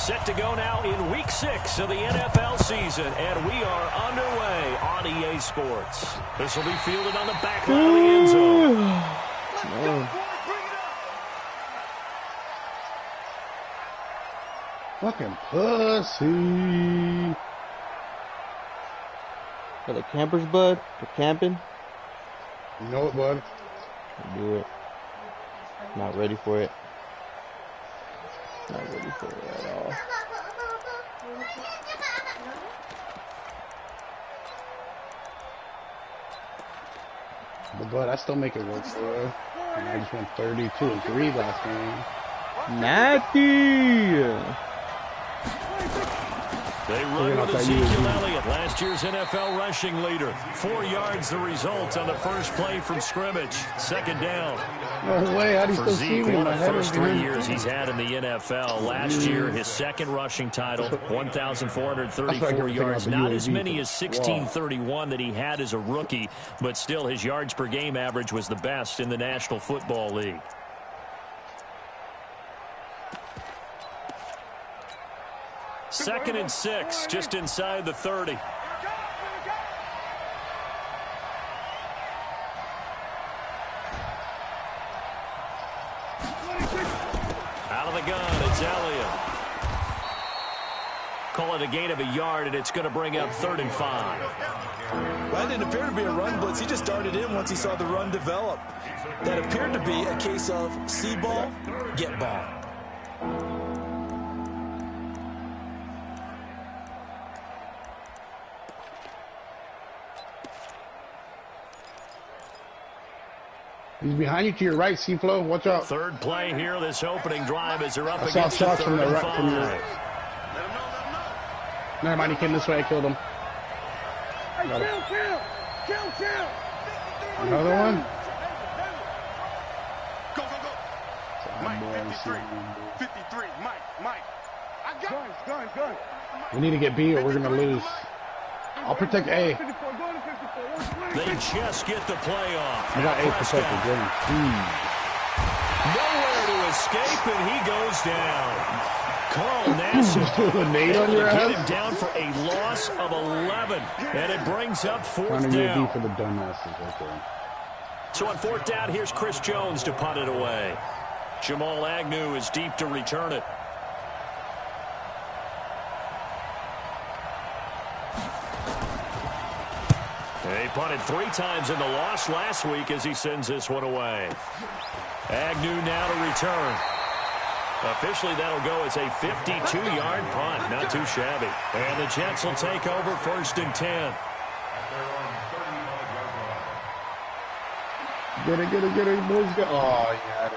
Set to go now in Week 6 of the NFL season, and we are underway on EA Sports. This will be fielded on the back line of the end zone. Fucking pussy. For the campers, bud? For camping? You know it, bud. Do it. Not ready for it. Not ready for it at all. But I still make it work for it. And I just went 32-3 last game. Natty! They run with Ezekiel Elliott, last year's NFL rushing leader. 4 yards the result on the first play from scrimmage. Second down. No way, how do you For still see Zeke, me? one of the first 3 years he's had in the NFL. Last year, his second rushing title, 1,434 yards. Not as many as 1,631 that he had as a rookie, but still his yards per game average was the best in the National Football League. Second and 6, just inside the 30. Out of the gun, it's Elliott. Call it a gain of a yard, and it's going to bring up 3rd and 5. Well, it didn't appear to be a run blitz. He just darted in once he saw the run develop. That appeared to be a case of see ball, get ball. He's behind you to your right, C-Flow. Watch out. Third play here, this opening drive as they're up I saw against the shots from 3rd the and right. From the 5. Never mind, he came this way. I killed him. Got him. Another one. Go. Mike, 53. Mike. I got gun. We need to get B or we're going to lose. I'll protect A. They just get the play off. I got A protected. Nowhere to escape, and he goes down. Carl Nassib A nade on your get him ass? down for a loss of 11, and it brings up 4th Trying to get B down. for the dumbasses right there. So on 4th down, here's Chris Jones to punt it away. Jamal Agnew is deep to return it. He punted 3 times in the loss last week as he sends this one away. Agnew now to return. Officially, that'll go as a 52-yard punt. Not too shabby. And the Jets will take over 1st and 10. Get it, boys. Get. Oh, yeah.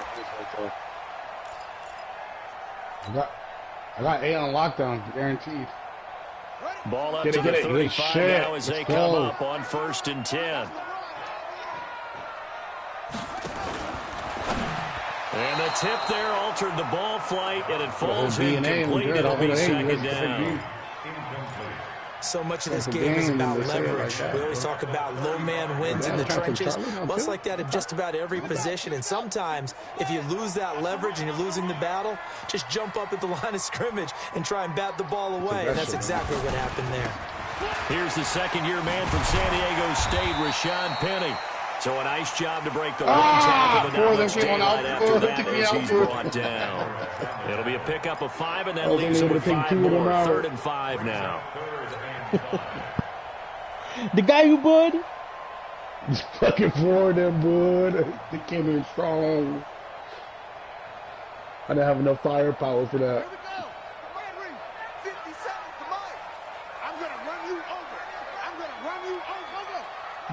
I got A on lockdown, guaranteed. Ball up Get to it, the get it. 35 Good now as shit. they Let's come go. up on 1st and 10. And the tip there altered the ball flight, and it falls incomplete. It'll be 2nd down. So much of this game is about leverage. We always talk about low man wins in the trenches. Well, it's like that in just about every position. And sometimes, if you lose that leverage and you're losing the battle, just jump up at the line of scrimmage and try and bat the ball away. And that's exactly what happened there. Here's the second-year man from San Diego State, Rashad Penny. So a nice job to break the run tackle, but not much daylight after that as he's brought down. It'll be a pickup of 5, and that leaves him with 5 more. 3rd and 5 now. The guy who, bud? He's fucking 4 of them, bud. They came in strong. I didn't have enough firepower for that.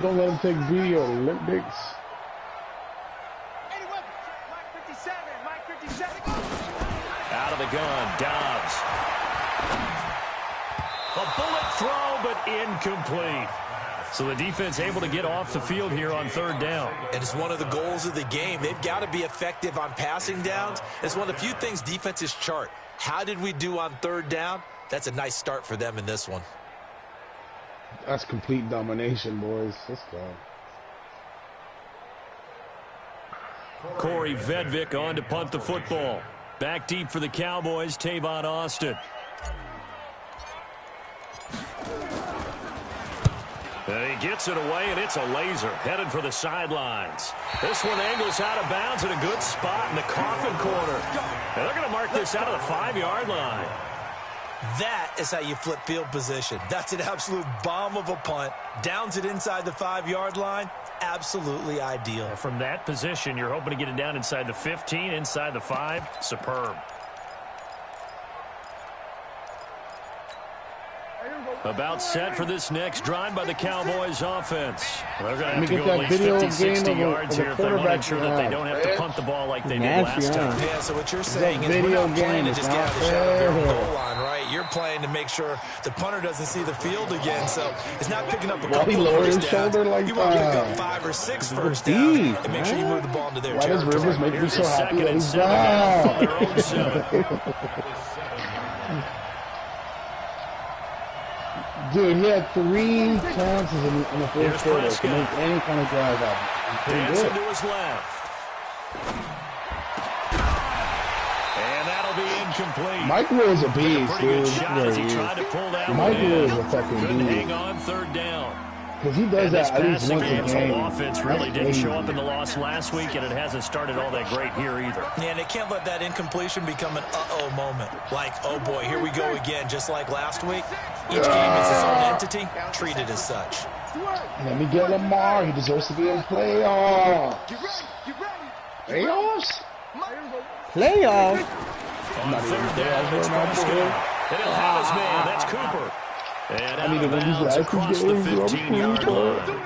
Don't let him take B or Olympics. Out of the gun, Dobbs. A bullet throw, but incomplete. So the defense able to get off the field here on 3rd down. And it's one of the goals of the game. They've got to be effective on passing downs. It's one of the few things defenses chart. How did we do on 3rd down? That's a nice start for them in this one. That's complete domination, boys. Let's go. Corey Vedvik on to punt the football. Back deep for the Cowboys, Tavon Austin. He gets it away, and it's a laser headed for the sidelines. This one angles out of bounds in a good spot in the coffin corner. And they're going to mark this out of the 5-yard line. That is how you flip field position. That's an absolute bomb of a punt. Downs it inside the 5-yard line. Absolutely ideal. From that position, you're hoping to get it down inside the 15, inside the 5. Superb. About set for this next drive by the Cowboys offense. They're going to have to go at least 50, 60 yards here if they want to ensure that they don't have to punt the ball like they did last time. Yeah, so what you're saying is we're not playing to just get out of the shadow of the goal line, right? You're playing to make sure the punter doesn't see the field again, so it's not picking up a couple of first downs. You want to pick up 5 or 6 first downs and make sure you move the ball into their territory. Why does Rivers make me so happy that he's Dude, he had 3 chances in the first quarter to make any kind of drive happen. Dancing to his left. And that'll be incomplete. Mike Will's a beast, dude. Mike Will is a fucking beast. Couldn't hang on 3rd down. Because he does that at least once a game. Offense really didn't show up in the loss last week, and it hasn't started all that great here either. Yeah, and they can't let that incompletion become an uh-oh moment. Like, oh boy, here we go again, just like last week. Each game is its own entity, treat it as such. Let me get Lamar. He deserves to be in playoffs. Playoffs? Playoffs? On 3rd down, it's Prescott. And he'll have his man. That's Cooper. And out of bounds across the 15-yard line.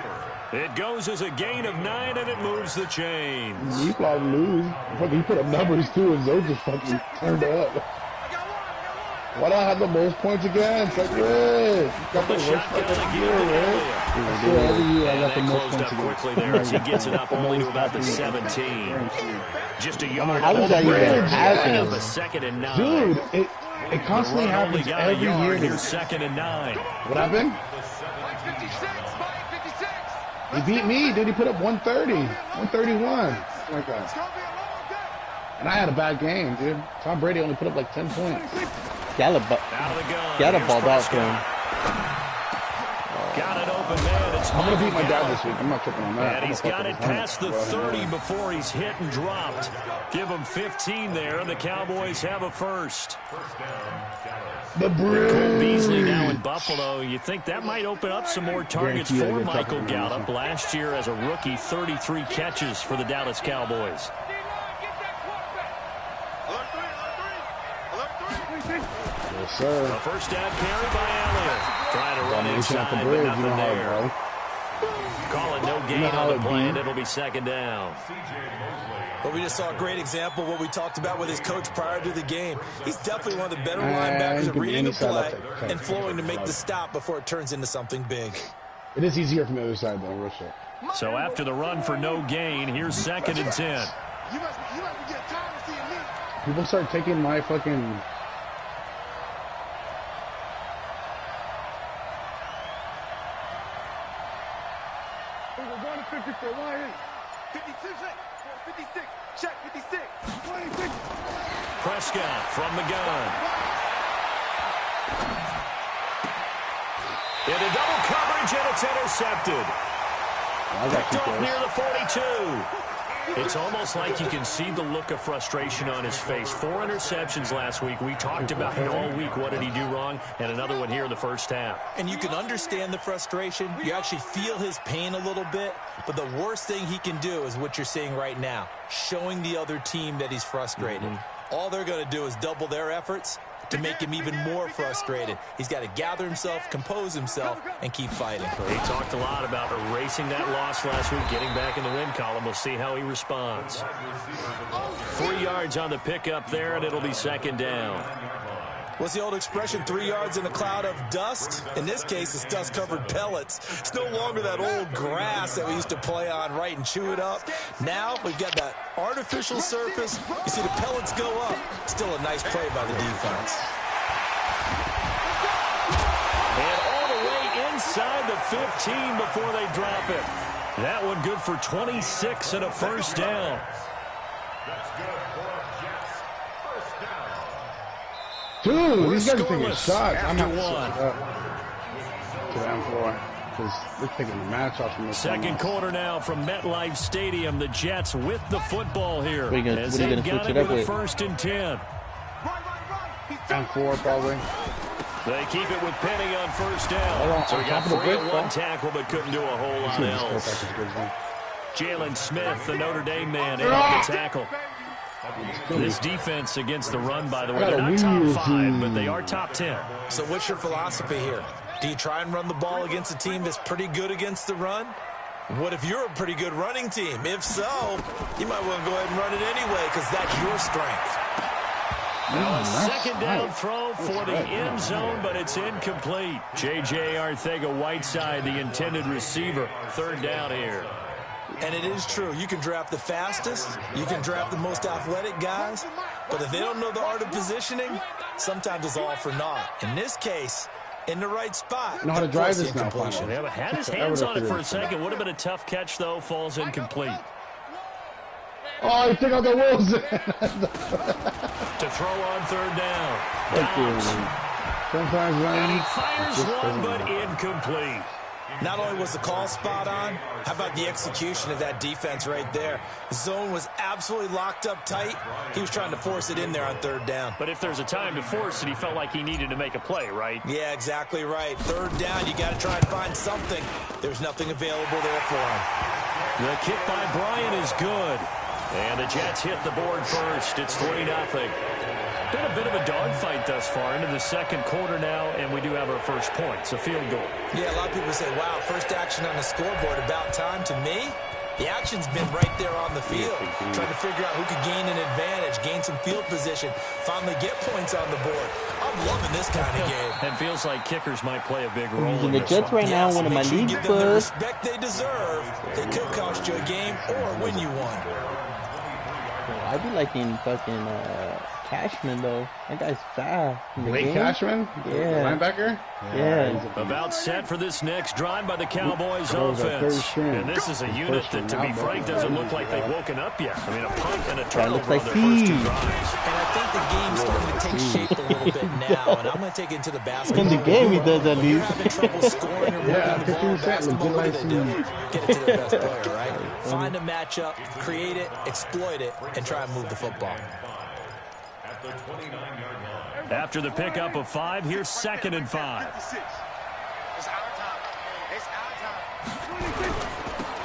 It goes as a gain of 9, and it moves the chains. He probably lose. He put up numbers, too, and those just fucking turned up. Why do I have the most points again? It's like, Rick. You got the worst fucking year, Rick. Every year I got the most points again. Quickly there as he gets it up only to about the 17. Just a yard. How does that even happen? A 2nd and 9. Dude, it constantly happens every year. Here's 2nd and 9. What happened? He beat me, dude. He put up 130, 131. Like that. And I had a bad game, dude. Tom Brady only put up like 10 points. Got a ball out for him. Got it open, man. It's I'm going to beat my dad this week. I'm not tripping on that. And he's got it past the 30 before he's hit and dropped. Give him 15 there, and the Cowboys have a first. The Cole Beasley now in Buffalo. You think that might open up some more targets for Michael Gallup. Last year as a rookie, 33 catches for the Dallas Cowboys. Yes, sir. A first down carry by Elliott. Trying to run inside, the bridge, but nothing there. Call it no gain on the play, and it'll be 2nd down. But we just saw a great example of what we talked about with his coach prior to the game. He's definitely one of the better linebackers at reading the play and flowing to make the stop before it turns into something big. It is easier from the other side, though, real shit. So after the run for no gain, here's 2nd and 10. People start taking my fucking... Prescott from the gun. Into double coverage, and it's intercepted. Picked off near the 42. It's almost like you can see the look of frustration on his face. 4 interceptions last week. We talked about it all week. What did he do wrong? And another one here in the first half. And you can understand the frustration. You actually feel his pain a little bit. But the worst thing he can do is what you're seeing right now, showing the other team that he's frustrated. All they're going to do is double their efforts to make him even more frustrated. He's got to gather himself, compose himself, and keep fighting. He talked a lot about erasing that loss last week, getting back in the win column. We'll see how he responds. 3 yards on the pickup there, and it'll be 2nd down. What's the old expression, 3 yards in a cloud of dust? In this case, it's dust-covered pellets. It's no longer that old grass that we used to play on, right, and chew it up. Now we've got that artificial surface. You see the pellets go up. Still a nice play by the defense. And all the way inside the 15 before they drop it. That one good for 26 and a first down. Dude, We're these guys are taking scoreless shots. I'm after not one. to the M4 because they're taking the match off from this. Second quarter now from MetLife Stadium. The Jets with the football here. What are you gonna switch it up with? 1st and 10. M4 probably. They keep it with Penny on 1st down. So he got 3 at 1 tackle, but couldn't do a whole lot else. Jalen Smith, the Notre Dame man, in on the tackle. This defense against the run, by the way, they're not top 5, but they are top 10. So what's your philosophy here? Do you try and run the ball against a team that's pretty good against the run? What if you're a pretty good running team? If so, you might want to go ahead and run it anyway because that's your strength. Now a second down throw for the end zone, but it's incomplete. J.J. Arcega-Whiteside, the intended receiver. 3rd down here. And it is true. You can draft the fastest. You can draft the most athletic guys. But if they don't know the art of positioning, sometimes it's all for naught. In this case, in the right spot. Know how to drive this now. Yeah, had his hands on it for a second. Would have been a tough catch, though. Falls incomplete. Oh, he took out the Wilson. To throw on 3rd down. Sometimes, man. And he fires one, but incomplete. Not only was the call spot on, how about the execution of that defense right there? The zone was absolutely locked up tight. He was trying to force it in there on 3rd down. But if there's a time to force it, he felt like he needed to make a play, right? Yeah, exactly right. 3rd down, you got to try and find something. There's nothing available there for him. The kick by Bryant is good. And the Jets hit the board first. It's 3-0. Been a bit of a dogfight thus far into the second quarter now, and we do have our first point. It's a field goal. Yeah, a lot of people say, wow, first action on the scoreboard, about time. To me, the action's been right there on the field, trying to figure out who could gain an advantage, gain some field position, finally get points on the board. I'm loving this kind of game. It feels like kickers might play a big role in the this Jets one. right now, one of my league give them the respect they deserve. They could cost you a game or win you one. I be liking fucking Cashman though. That guy's fast. Late Cashman? Yeah. Linebacker? Yeah. About set for this next drive by the Cowboys offense. And this is a unit that, to be frank, doesn't look like they've woken up yet. I mean, a punt and a turnover on their first 2 drives. And I think the game's starting to take shape a little bit now, and I'm going to take it into the basketball. In the game, he does at When you're least. having trouble scoring or moving the ball in basketball, what do? Get it to their best player, right? Find a matchup, create it, exploit it, and try and move the football. After the pickup of 5, here's 2nd and 5. It's our time. It's our time.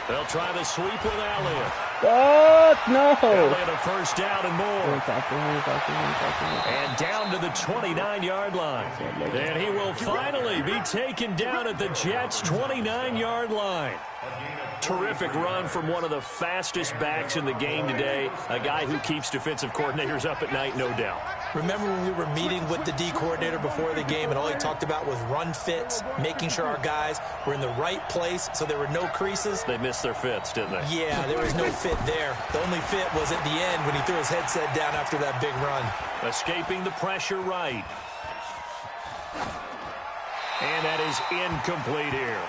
They'll try the sweep with Elliott. Oh, no. Elliott a first down and more. And down to the 29-yard line. And he will finally be taken down at the Jets' 29-yard line. Terrific run from one of the fastest backs in the game today, a guy who keeps defensive coordinators up at night, no doubt. Remember when we were meeting with the D coordinator before the game and all he talked about was run fits, making sure our guys were in the right place so there were no creases? They missed their fits, didn't they? Yeah, there was no fit there. The only fit was at the end when he threw his headset down after that big run. Escaping the pressure right. And that is incomplete here.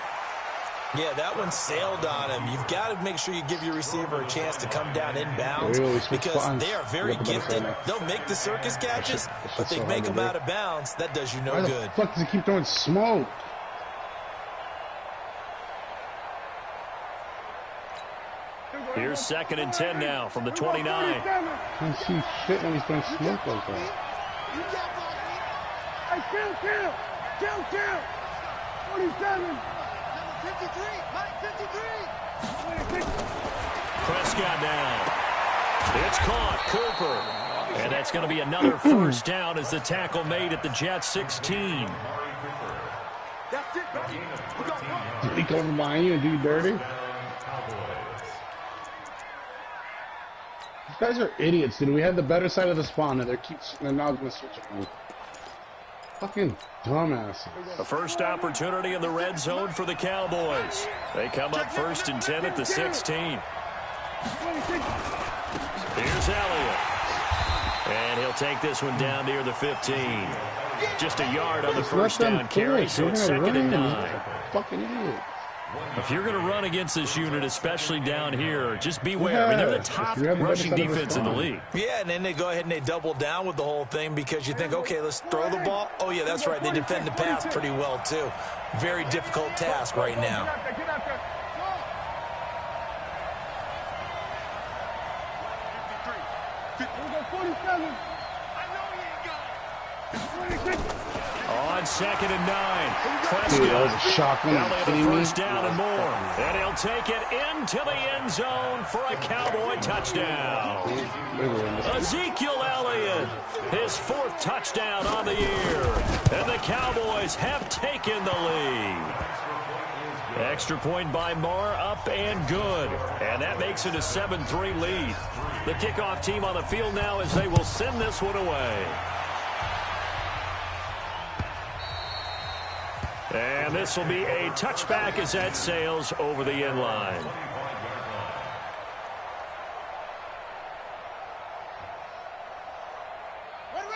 Yeah, that one sailed on him. You've got to make sure you give your receiver a chance to come down inbounds because they are very gifted. They'll make the circus catches, but they make them out of bounds. That does you no good. Why the fuck does he keep throwing smoke? Here's 2nd and 10 now from the 29. I can't see shit when he's throwing smoke like that. Hey, kill. 47. 53, Mike, 53. Prescott now. It's caught. Cooper. And that's going to be another first down as the tackle made at the Jets 16. That's it, baby. We got one. Did he come behind you and do you dirty? These guys are idiots, dude. We had the better side of the spawn, and they're now going to switch it. Fucking dumbass. The first opportunity in the red zone for the Cowboys. They come up 1st and 10 at the 16. Here's Elliott. And he'll take this one down near the 15. Just a yard on the first down carry, so it's 2nd and 9. Fucking idiot. If you're going to run against this unit, especially down here, just beware. I mean, they're the top rushing defense in the league. Yeah, and then they go ahead and they double down with the whole thing because you think, okay, let's throw the ball. Oh, yeah, that's right. They defend the pass pretty well, too. Very difficult task right now. On 2nd and 9. Prescott. Dude, that was a shocking. First down and more. And he'll take it into the end zone for a Cowboy touchdown. Ezekiel Elliott, his 4th touchdown on the year. And the Cowboys have taken the lead. Extra point by Marr, up and good. And that makes it a 7-3 lead. The kickoff team on the field now as they will send this one away. And this will be a touchback as that sails over the end line.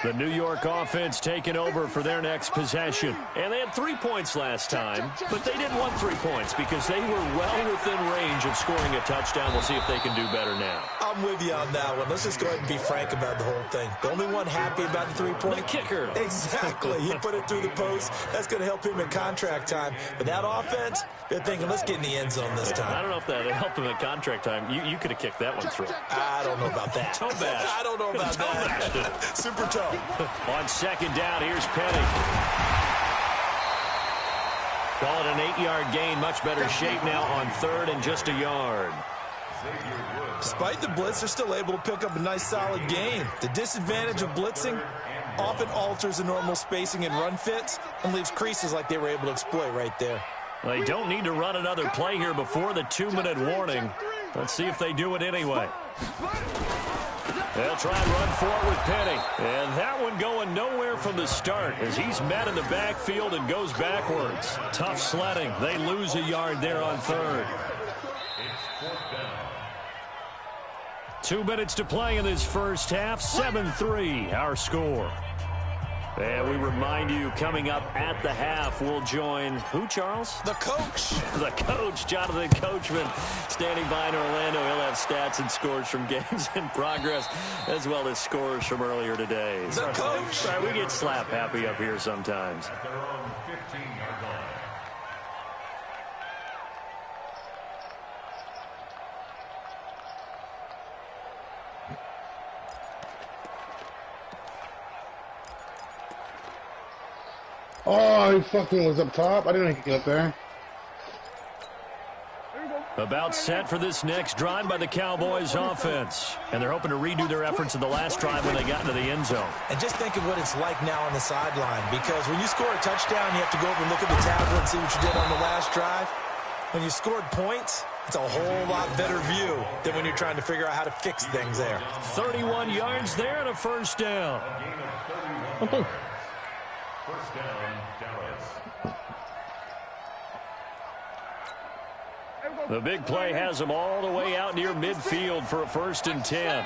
The New York offense taking over for their next possession. And they had 3 points last time, but they didn't want 3 points because they were well within range of scoring a touchdown. We'll see if they can do better now. I'm with you on that one. Let's just go ahead and be frank about the whole thing. The only one happy about the 3-point. The kicker. Exactly. He put it through the post. That's going to help him in contract time. But that offense, they're thinking, let's get in the end zone this time. I don't know if that helped him in contract time. You could have kicked that one through. I don't know about that. Toe bash. I don't know about that. Super toe. On 2nd down, here's Petty. Call it an 8-yard gain. Much better shape now on 3rd and just a yard. Despite the blitz, they're still able to pick up a nice solid gain. The disadvantage of blitzing often alters the normal spacing and run fits and leaves creases like they were able to exploit right there. They don't need to run another play here before the 2-minute warning. Let's see if they do it anyway. They'll try and run for it with Petty. And that one going nowhere from the start as he's met in the backfield and goes backwards. Tough sledding. They lose a yard there on 3rd. 2 minutes to play in this first half. 7-3 our score. And we remind you, coming up at the half, we'll join who, Charles? The coach. The coach, Jonathan Coachman, standing by in Orlando. He'll have stats and scores from games in progress, as well as scores from earlier today. The coach. Sorry, we get slap happy up here sometimes. Oh, he fucking was up top. I didn't get up there. About set for this next drive by the Cowboys offense. And they're hoping to redo their efforts in the last drive when they got into the end zone. And just think of what it's like now on the sideline, because when you score a touchdown, you have to go over and look at the tablet and see what you did on the last drive. When you scored points, it's a whole lot better view than when you're trying to figure out how to fix things there. 31 yards there and a first down. First down, Dallas. The big play has them all the way out near midfield for a 1st and 10.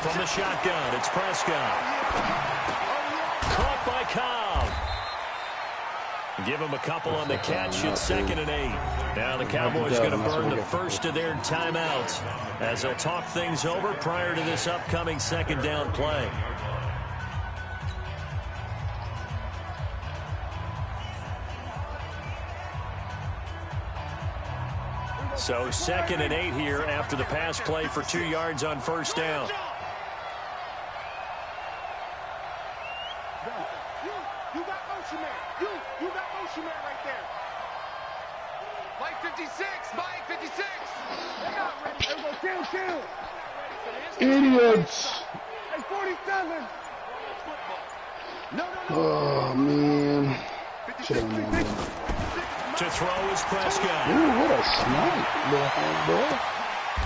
From the shotgun, it's Prescott. Caught by Cobb. Give him a couple on the catch. It's 2nd and 8. Now the Cowboys going to burn the first of their timeouts as they'll talk things over prior to this upcoming 2nd down play. So 2nd and 8 here after the pass play for 2 yards on 1st down. You got motion man. You got motion man right there. Mike 56. Mike 56. They're not ready. They're going to kill. Idiots. Hey, 47. No. Oh, man. Should have won that. To throw is Prescott. Ooh, what a snipe.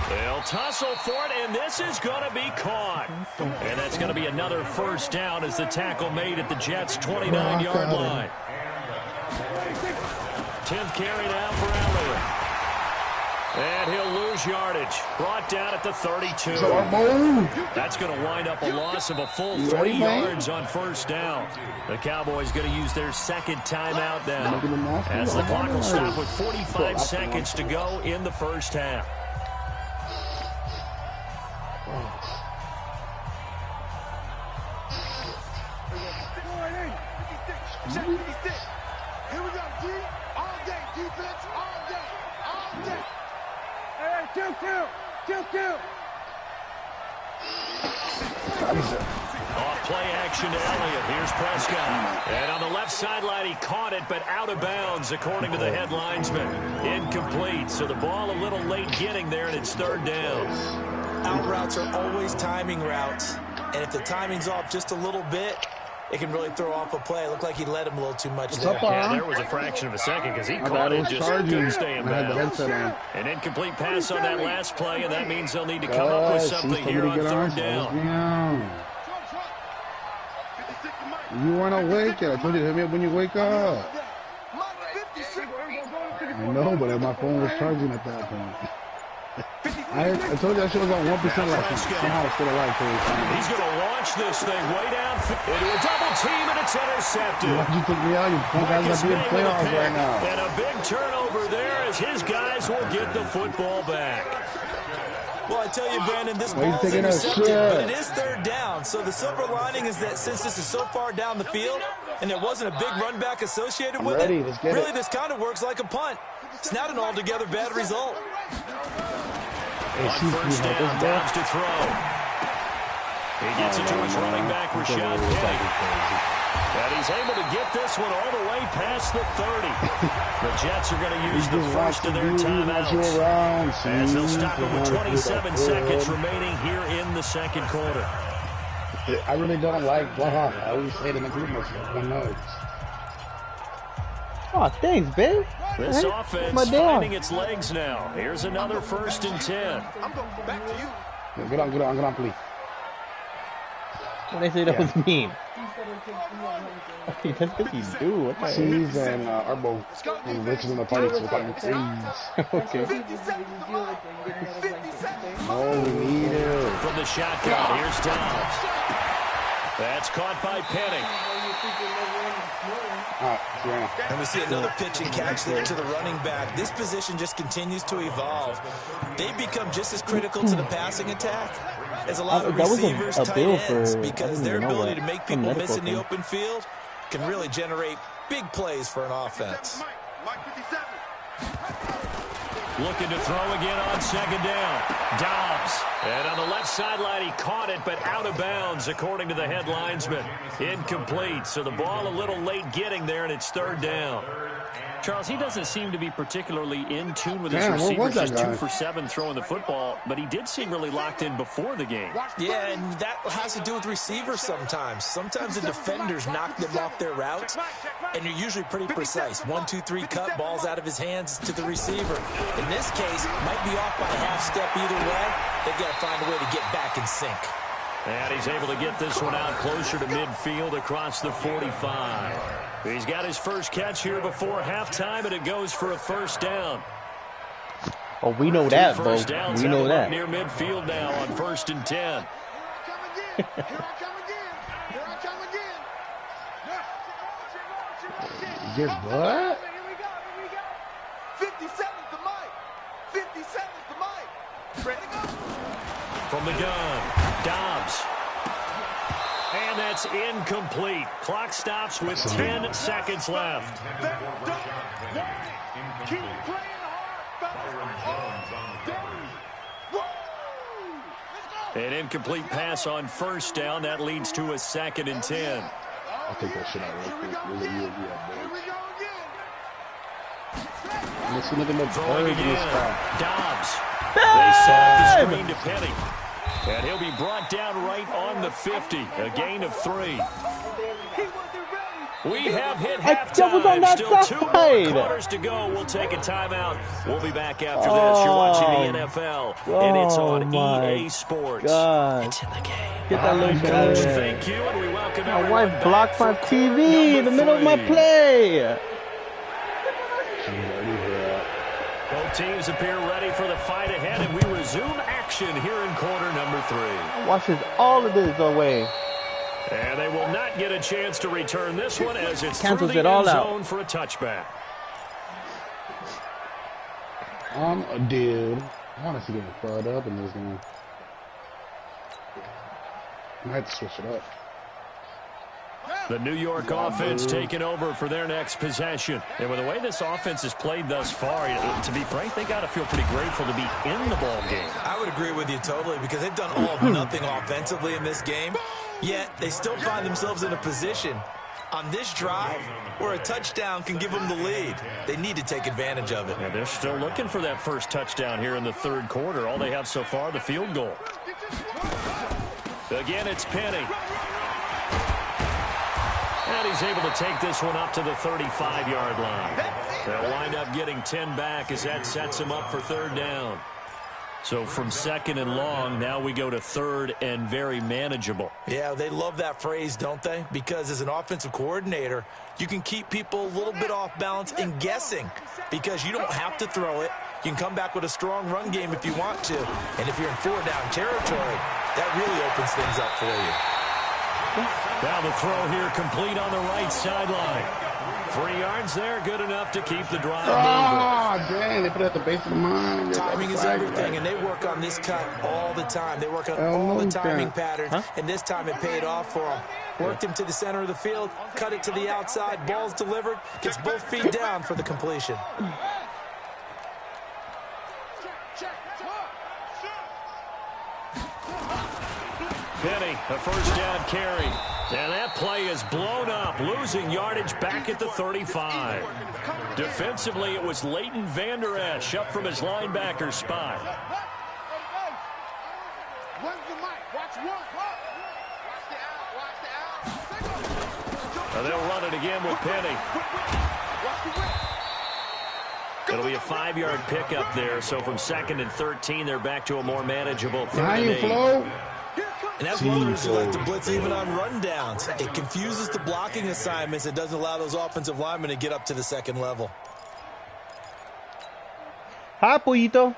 They'll tussle for it, and this is going to be caught. And that's going to be another first down as the tackle made at the Jets' 29-yard line. 10th carry now for Elliott. And he'll lose lose yardage. Brought down at the 32. That's going to wind up a loss of a full 3 yards on first down. The Cowboys going to use their second timeout now, as the clock will stop with 45 seconds to go in the first half. Check 56. Here we go, D. All day. Defense, all day. All day. Hey, kill. Off play action to Elliott. Here's Prescott. And on the left sideline, he caught it, but out of bounds, according to the head linesman. Incomplete. So the ball a little late getting there, and it's third down. Out routes are always timing routes. And if the timing's off just a little bit, it can really throw off a play. It looked like he led him a little too much there. Yeah, there was a fraction of a second because he caught it, just couldn't stay in bounds. An incomplete pass on that last play, and that means they'll need to come up with something here on third down. You weren't awake yet. I told you to hit me up when you wake up. I know, but my phone was charging at that point. I told you that shit was on 1% last night. Somehow it's still alive. He's going to launch this thing way down into a double team, and it's intercepted. Why'd you take me out? You guys are being playoffs right now. And a big turnover there as his guys will get the football back. Well, I tell you, Brandon, this ball's intercepted, but it is third down. So the silver lining is that since this is so far down the field and there wasn't a big run back associated with it, really this kind of works like a punt. It's not an altogether bad result. On first down, Dobbs to throw. He gets it to his running back, Rashad Penny. And he's able to get this one all the way past the 30. The Jets are going to use the first of their timeouts, as they'll stop it with 27 seconds remaining here in the second quarter. I really don't like Blaha. I always say it in the group myself. One knows. Oh, thanks, babe. This offense finding its legs now. Here's another 1st and 10. I'm going back to you. Get on, please. When they say that was mean. That's what you do. What the Cheese and Arbo. And Rich in the party, so we're talking cheese. Okay. 50 seconds to mine. 50 seconds. Oh, we need it. From the shotgun, here's Dobbs. That's caught by Penny. And we see another pitch and catch there to the running back. This position just continues to evolve. They become just as critical to the passing attack as a lot of receivers, tight ends, because their ability to make people miss in the open field can really generate big plays for an offense. Mike 57. Looking to throw again on second down. Dobbs. And on the left sideline, he caught it, but out of bounds, according to the head linesman. Incomplete. So the ball a little late getting there, and it's third down. Charles, he doesn't seem to be particularly in tune with his receivers, just 2 for 7 throwing the football, but he did seem really locked in before the game. Yeah, and that has to do with receivers sometimes. Sometimes the defenders knock them off their routes, and you're usually pretty precise. 1, 2, 3 cut, balls out of his hands to the receiver. In this case, might be off by a half step either way. They've got to find a way to get back in sync. And he's able to get this one out closer to midfield across the 45. He's got his first catch here before halftime, and it goes for a first down. Oh, we know that, Bo. We know that. Near midfield now on 1st and 10. Here I come again. Get what? Here we go. 50 seconds to Mike. 50 seconds to Mike. Ready to go. From the gun, Dobbs. And that's incomplete. Clock stops with 10 seconds left. Keep playing hard, An incomplete pass on first down. That leads to a 2nd and 10. I'll take that shit out real quick. Here we go again. Let's look at the Throwing birds in this again. spot. Dobbs. They set the screen to Penny. And he'll be brought down right on the 50. A gain of 3. We have hit halftime. Still 2 more quarters to go. We'll take a timeout. We'll be back after this. You're watching the NFL, and it's on EA Sports. It's in the game. Get that little Coach, thank you, and we welcome my everyone wife blocked my TV in the middle of my play. Both Both teams appear ready for the fight ahead, and we resume action here in quarter number 3. Washes all of this away. And they will not get a chance to return this one as it's Cancels through it the all end out. zone for a touchback. Dude. I want to see getting fired up in this game. I might have to switch it up. The New York offense taking over for their next possession. And with the way this offense has played thus far, to be frank, they got to feel pretty grateful to be in the ball game. I would agree with you totally because they've done all or nothing offensively in this game, yet they still find themselves in a position on this drive where a touchdown can give them the lead. They need to take advantage of it. And they're still looking for that first touchdown here in the third quarter. All they have so far, the field goal. Again, it's Penny. And he's able to take this one up to the 35-yard line. They'll wind up getting 10 back as that sets him up for third down. So from second and long, now we go to third and very manageable. Yeah, they love that phrase, don't they? Because as an offensive coordinator, you can keep people a little bit off balance and guessing because you don't have to throw it. You can come back with a strong run game if you want to. And if you're in four-down territory, that really opens things up for you. Now the throw here complete on the right sideline. 3 yards there, good enough to keep the drive moving. Ah, dang, they put it at the base of the mind. Timing is everything, and they work on this cut all the time. They work on all the timing patterns, and this time it paid off for them. Worked him to the center of the field, cut it to the outside, ball's delivered, gets both feet down for the completion. Penny, a first down carry. And that play is blown up, losing yardage back at the 35. Defensively, it was Leighton Vander Esch up from his linebacker spot. Now they'll run it again with Penny. It'll be a 5-yard pickup there, so from second and 13, they're back to a more manageable third and 8. And that's one of the reasons you like to blitz even on rundowns. It confuses the blocking assignments. It doesn't allow those offensive linemen to get up to the second level. Hi, Pollito.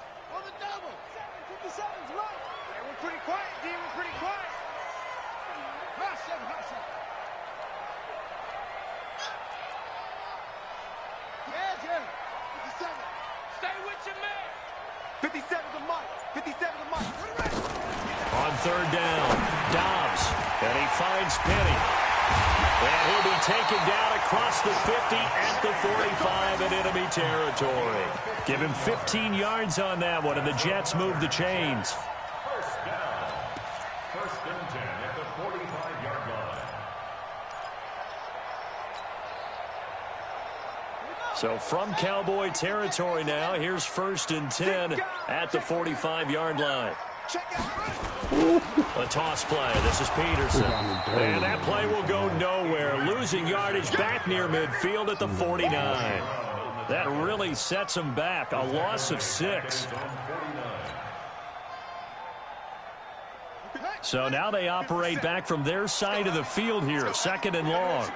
On third down, Dobbs, and he finds Penny. And he'll be taken down across the 50 at the 45 in enemy territory. Give him 15 yards on that one, and the Jets move the chains. First down. First and 10 at the 45-yard line. So from Cowboy territory now, here's first and 10 at the 45-yard line. A toss play. This is Peterson. And that play will go nowhere. Losing yardage back near midfield at the 49. That really sets them back. A loss of 6. So now they operate back from their side of the field here. Second and long.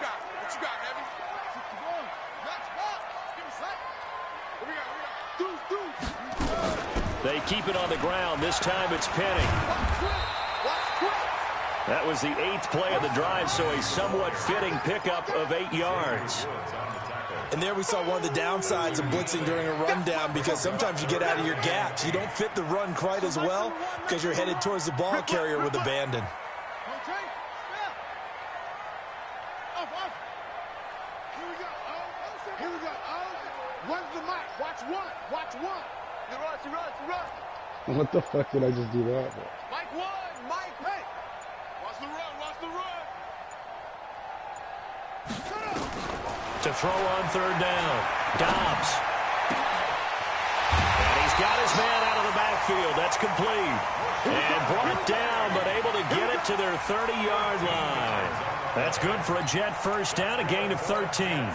They keep it on the ground. This time it's Penny. That was the 8th play of the drive, so a somewhat fitting pickup of 8 yards. And there we saw one of the downsides of blitzing during a rundown because sometimes you get out of your gaps. You don't fit the run quite as well because you're headed towards the ball carrier with abandon. What the fuck did I just do that for? Mike one, Mike, hey! Watch the run, watch the run! To throw on third down, Dobbs. And he's got his man out of the backfield. That's complete. And brought down, but able to get it to their 30-yard line. That's good for a Jet first down, a gain of 13. First down.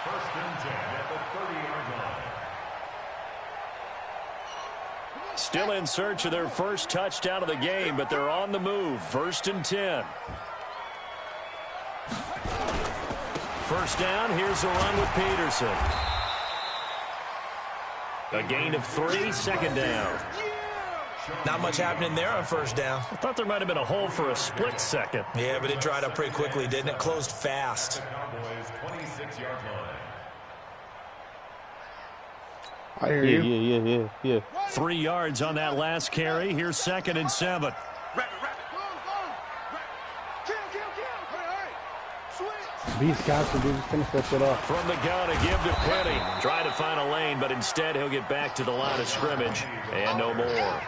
First and 10 at the 30-yard line. Still in search of their first touchdown of the game, but they're on the move. First and 10. First down, here's a run with Peterson. A gain of 3, second down. Not much happening there on first down. I thought there might have been a hole for a split second. Yeah, but it dried up pretty quickly, didn't it? Closed fast. Cowboys 26-yard line. I hear you. Yeah. 3 yards on that last carry. Here's 2nd and 7. Beast capture, dude. Just finish that shit off. From the gun, a give to Penny. Try to find a lane, but instead he'll get back to the line of scrimmage. And no more.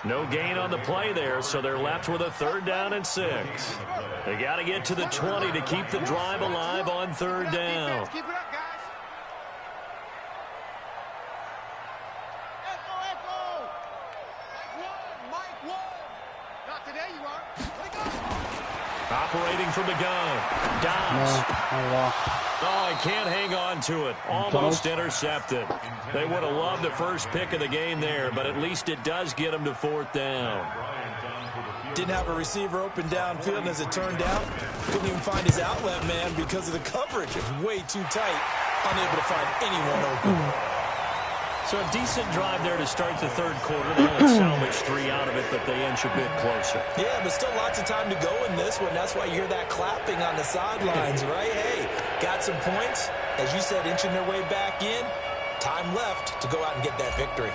No gain on the play there, so they're left with a 3rd down and 6. They got to get to the 20 to keep the drive alive on 3rd down. Keep it up, guys. Echo. Mike one. Not today, you are. Wake up. Operating from the gun. Dobbs. Oh, he can't hang on to it. Almost intercepted. They would have loved the first pick of the game there, but at least it does get them to 4th down. Didn't have a receiver open downfield, and as it turned out, couldn't even find his outlet man because of the coverage. It was way too tight, unable to find anyone open. So a decent drive there to start the 3rd quarter. They only salvaged 3 out of it, but they inch a bit closer. Yeah, but still lots of time to go in this one. That's why you hear that clapping on the sidelines, right? Hey, got some points. As you said, inching their way back in. Time left to go out and get that victory.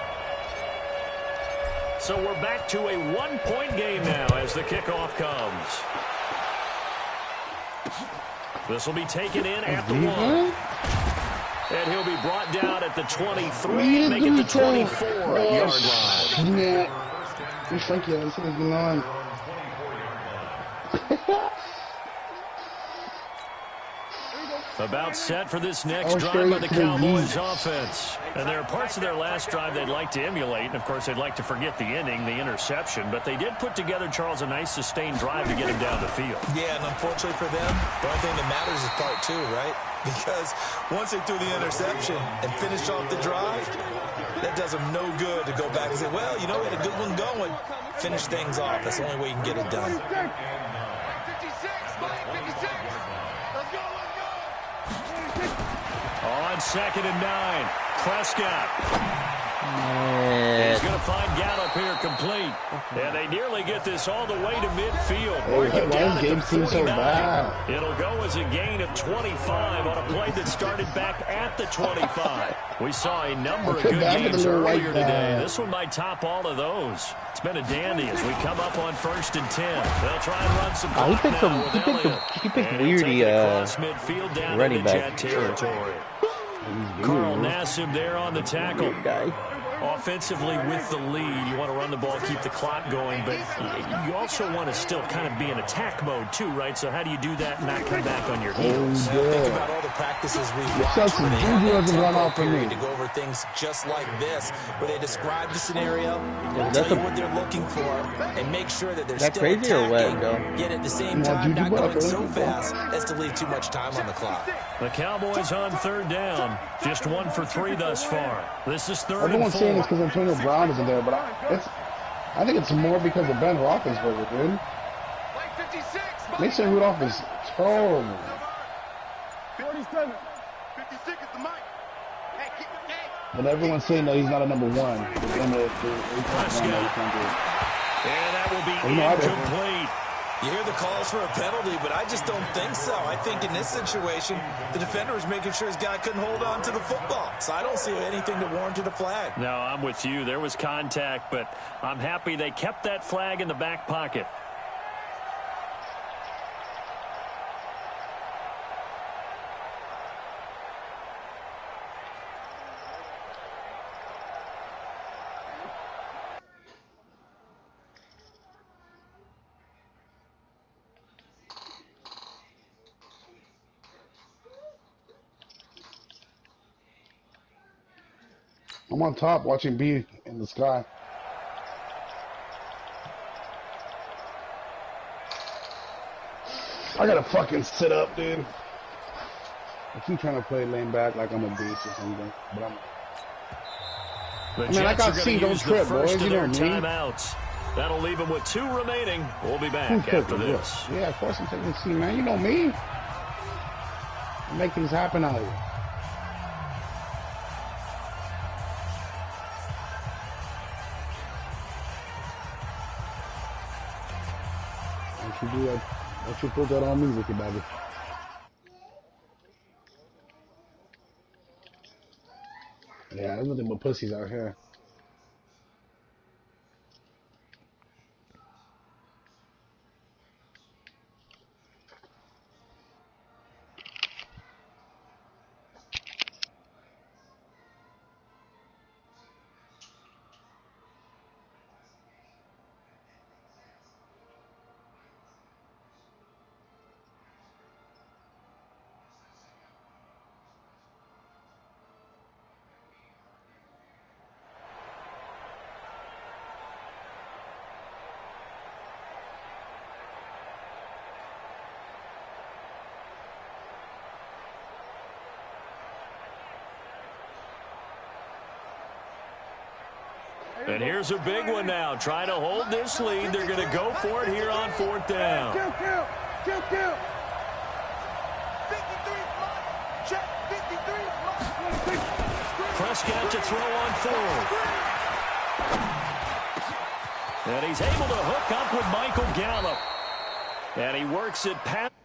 So we're back to a 1-point game now as the kickoff comes. This will be taken in at the 1. And he'll be brought down at the 23, make it the 24-yard line. Yeah. You think this is going on. About set for this next drive by the Cowboys offense. And there are parts of their last drive they'd like to emulate. And, of course, they'd like to forget the inning, the interception. But they did put together, Charles, a nice sustained drive to get him down the field. Yeah, and unfortunately for them, the only thing that matters is part 2, right? Because once they threw the interception and finished off the drive, that does them no good to go back and say, well, you know, we had a good one going. Finish things off. That's the only way you can get it done. 56, Mike 56. Let's go. On 2nd and 9, Prescott. He's going to find Gallup here complete. And they nearly get this all the way to midfield. Working down at the 49. It'll go as a gain of 25 on a play that started back at the 25. We saw a number of good games earlier today. This one might top all of those. It's been a dandy as we come up on 1st and 10. They'll try and run some clock he picked weirdy running back territory. Carl Nassib there on the tackle. Offensively with the lead, you want to run the ball, keep the clock going, but you also want to still kind of be in attack mode too, right? So how do you do that and not come back on your heels? Think about all the practices we've watched where they have a tempo period to go over things just like this, where they describe the scenario, tell you what they're looking for, and make sure that they're still attacking, yet at the same time not going so fast as to leave too much time on the clock. The Cowboys on 3rd down, just 1 for 3 thus far. This is 3rd and 4. It's because Antonio Brown isn't there, but I think it's more because of Ben Roethlisberger, dude. Mason Rudolph is terrible. 47. 56 is the mic. Hey, keep the game. But everyone's saying that he's not a number 1. And that will be incomplete. You hear the calls for a penalty, but I just don't think so. I think in this situation, the defender was making sure his guy couldn't hold on to the football. So I don't see anything that warranted a flag. No, I'm with you. There was contact, but I'm happy they kept that flag in the back pocket. I'm on top watching B in the sky. I gotta fucking sit up, dude. I keep trying to play lane back like I'm a beast or something, but I got C, don't trip, boys. You know what I mean? Timeouts. That'll leave them with 2 remaining. We'll be back after this. Yeah, of course I'm taking C, man. You know me. I make things happen out here. Don't you do that. Don't you put that on me, Ricky Bobby. Yeah, there's nothing but pussies out here. And here's a big one now. Trying to hold this lead. They're going to go for it here on 4th down. Kill. 53 check 53 Prescott to throw on 4th. And he's able to hook up with Michael Gallup. And he works it past.